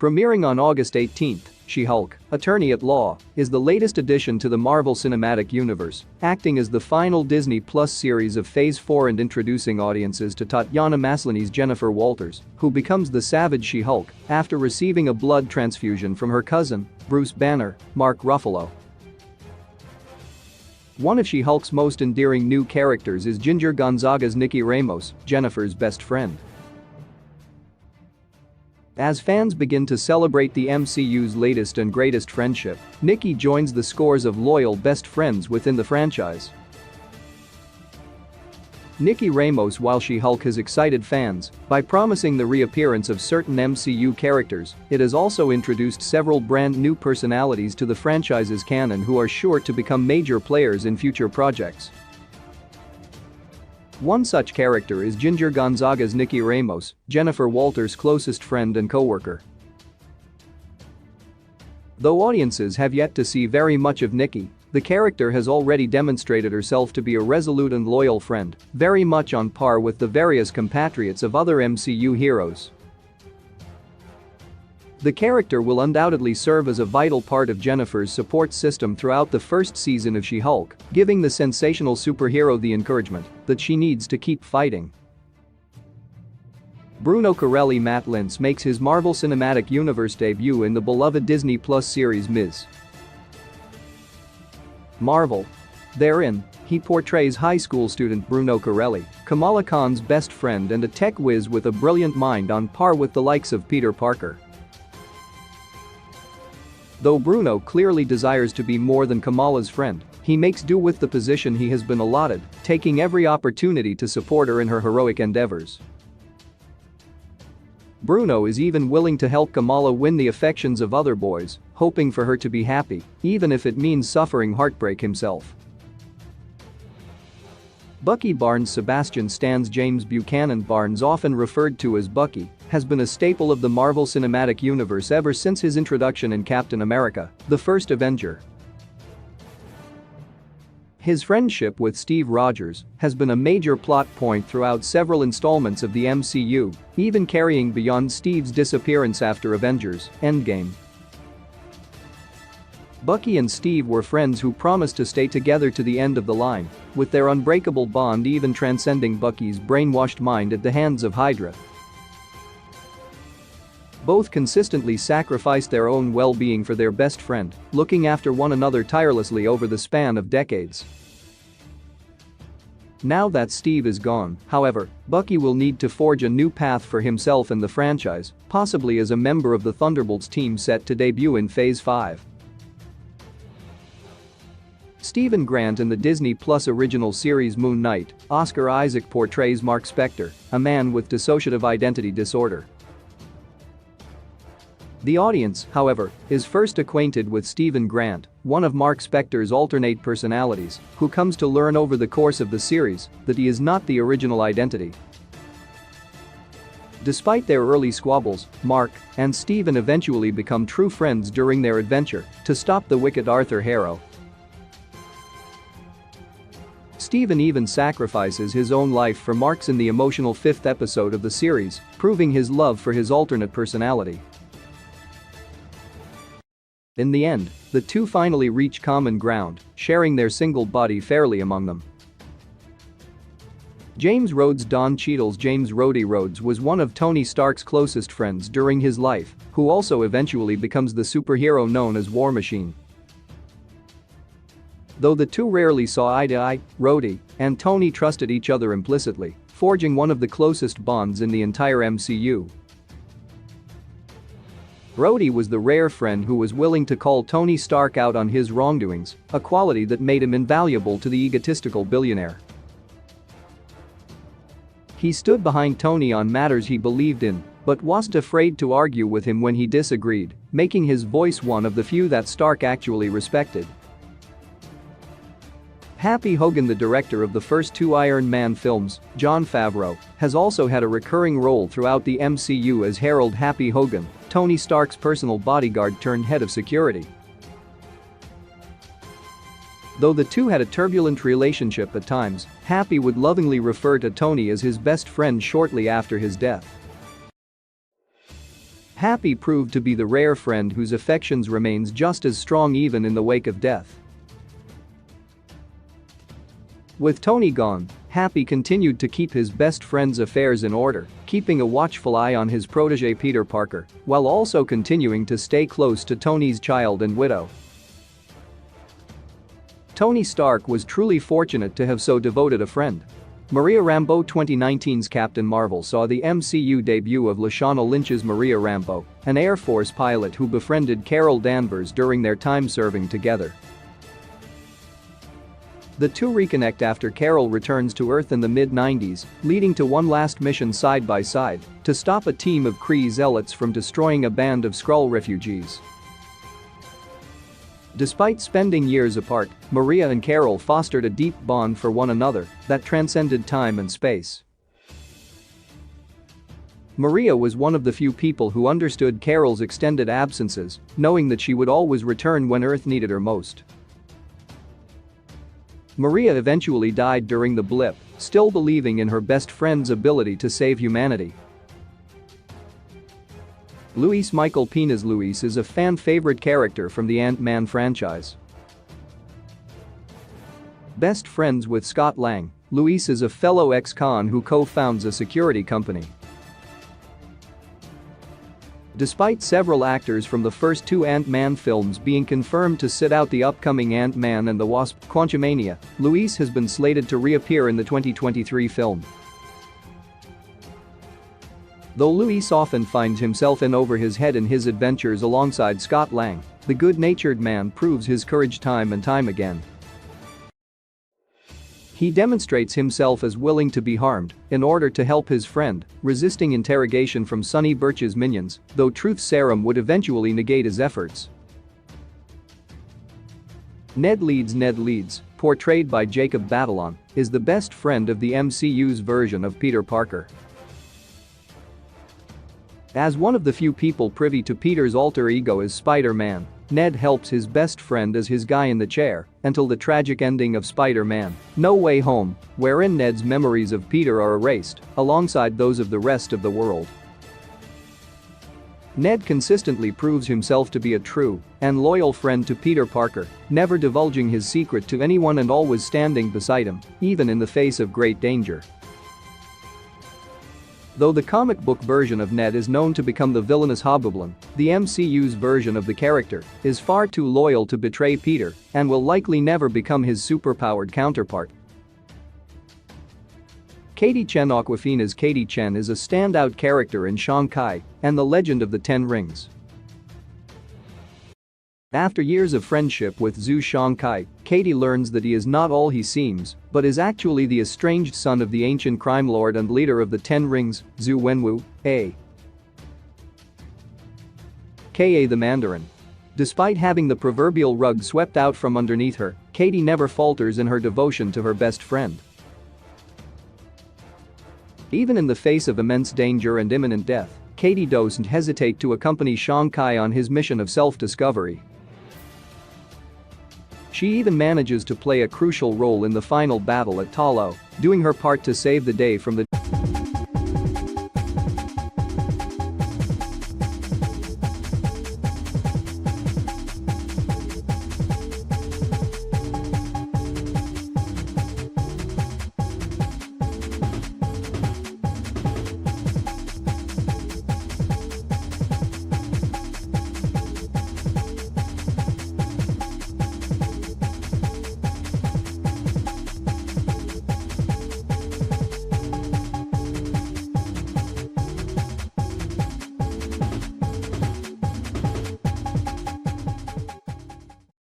Premiering on August 18, She-Hulk, Attorney at Law, is the latest addition to the Marvel Cinematic Universe, acting as the final Disney Plus series of Phase 4 and introducing audiences to Tatiana Maslany's Jennifer Walters, who becomes the Savage She-Hulk after receiving a blood transfusion from her cousin, Bruce Banner, Mark Ruffalo. One of She-Hulk's most endearing new characters is Ginger Gonzaga's Nikki Ramos, Jennifer's best friend. As fans begin to celebrate the MCU's latest and greatest friendship, Nikki joins the scores of loyal best friends within the franchise. Nikki Ramos, while She-Hulk has excited fans by promising the reappearance of certain MCU characters, it has also introduced several brand new personalities to the franchise's canon who are sure to become major players in future projects. One such character is Ginger Gonzaga's Nikki Ramos, Jennifer Walters' closest friend and co-worker. Though audiences have yet to see very much of Nikki, the character has already demonstrated herself to be a resolute and loyal friend, very much on par with the various compatriots of other MCU heroes. The character will undoubtedly serve as a vital part of Jennifer's support system throughout the first season of She-Hulk, giving the sensational superhero the encouragement that she needs to keep fighting. Bruno Matt Lintz makes his Marvel Cinematic Universe debut in the beloved Disney Plus series Ms. Marvel. Therein, he portrays high school student Bruno Corelli, Kamala Khan's best friend and a tech whiz with a brilliant mind on par with the likes of Peter Parker. Though Bruno clearly desires to be more than Kamala's friend, he makes do with the position he has been allotted, taking every opportunity to support her in her heroic endeavors. Bruno is even willing to help Kamala win the affections of other boys, hoping for her to be happy, even if it means suffering heartbreak himself. Bucky Barnes Sebastian Stan's James Buchanan Barnes, often referred to as Bucky, has been a staple of the Marvel Cinematic Universe ever since his introduction in Captain America: The First Avenger. His friendship with Steve Rogers has been a major plot point throughout several installments of the MCU, even carrying beyond Steve's disappearance after Avengers: Endgame. Bucky and Steve were friends who promised to stay together to the end of the line, with their unbreakable bond even transcending Bucky's brainwashed mind at the hands of Hydra. Both consistently sacrificed their own well-being for their best friend, looking after one another tirelessly over the span of decades. Now that Steve is gone, however, Bucky will need to forge a new path for himself in the franchise, possibly as a member of the Thunderbolts team set to debut in Phase 5. Stephen Grant in the Disney Plus original series Moon Knight, Oscar Isaac portrays Mark Spector, a man with dissociative identity disorder. The audience, however, is first acquainted with Stephen Grant, one of Mark Spector's alternate personalities, who comes to learn over the course of the series that he is not the original identity. Despite their early squabbles, Mark and Stephen eventually become true friends during their adventure to stop the wicked Arthur Harrow. Stephen even sacrifices his own life for Mark's in the emotional 5th episode of the series, proving his love for his alternate personality. In the end, the two finally reach common ground, sharing their single body fairly among them. James Rhodes Don Cheadle's James Rhodey Rhodes was one of Tony Stark's closest friends during his life, who also eventually becomes the superhero known as War Machine. Though the two rarely saw eye to eye, Rhodey and Tony trusted each other implicitly, forging one of the closest bonds in the entire MCU. Rhodey was the rare friend who was willing to call Tony Stark out on his wrongdoings, a quality that made him invaluable to the egotistical billionaire. He stood behind Tony on matters he believed in, but wasn't afraid to argue with him when he disagreed, making his voice one of the few that Stark actually respected. Happy Hogan, the director of the first two Iron Man films, Jon Favreau, has also had a recurring role throughout the MCU as Harold Happy Hogan, Tony Stark's personal bodyguard turned head of security. Though the two had a turbulent relationship at times, Happy would lovingly refer to Tony as his best friend shortly after his death. Happy proved to be the rare friend whose affections remains just as strong even in the wake of death. With Tony gone, Happy continued to keep his best friend's affairs in order, keeping a watchful eye on his protege Peter Parker, while also continuing to stay close to Tony's child and widow. Tony Stark was truly fortunate to have so devoted a friend. Maria Rambeau 2019's Captain Marvel saw the MCU debut of Lashana Lynch's Maria Rambeau, an Air Force pilot who befriended Carol Danvers during their time serving together. The two reconnect after Carol returns to Earth in the mid-90s, leading to one last mission side by side to stop a team of Kree zealots from destroying a band of Skrull refugees. Despite spending years apart, Maria and Carol fostered a deep bond for one another that transcended time and space. Maria was one of the few people who understood Carol's extended absences, knowing that she would always return when Earth needed her most. Maria eventually died during the blip, still believing in her best friend's ability to save humanity. Luis Michael Pena's Luis is a fan-favorite character from the Ant-Man franchise. Best friends with Scott Lang, Luis is a fellow ex-con who co-founds a security company. Despite several actors from the first two Ant-Man films being confirmed to sit out the upcoming Ant-Man and the Wasp: Quantumania, Luis has been slated to reappear in the 2023 film. Though Luis often finds himself in over his head in his adventures alongside Scott Lang, the good-natured man proves his courage time and time again. He demonstrates himself as willing to be harmed in order to help his friend, resisting interrogation from Sonny Birch's minions, though truth serum would eventually negate his efforts. Ned Leeds, portrayed by Jacob Batalon, is the best friend of the MCU's version of Peter Parker. As one of the few people privy to Peter's alter ego as Spider-Man, Ned helps his best friend as his guy in the chair until the tragic ending of Spider-Man: No Way Home, wherein Ned's memories of Peter are erased alongside those of the rest of the world. Ned consistently proves himself to be a true and loyal friend to Peter Parker, never divulging his secret to anyone and always standing beside him, even in the face of great danger. Though the comic book version of Ned is known to become the villainous Hobgoblin, the MCU's version of the character is far too loyal to betray Peter and will likely never become his superpowered counterpart. Katie Chen Awkwafina's Katie Chen is a standout character in Shang-Chi and the Legend of the Ten Rings. After years of friendship with Zhu Shang-Kai, Katie learns that he is not all he seems, but is actually the estranged son of the ancient crime lord and leader of the Ten Rings, Zhu Wenwu, a.k.a. the Mandarin. Despite having the proverbial rug swept out from underneath her, Katie never falters in her devotion to her best friend. Even in the face of immense danger and imminent death, Katie doesn't hesitate to accompany Shang-Kai on his mission of self-discovery. She even manages to play a crucial role in the final battle at Ta Lo, doing her part to save the day from the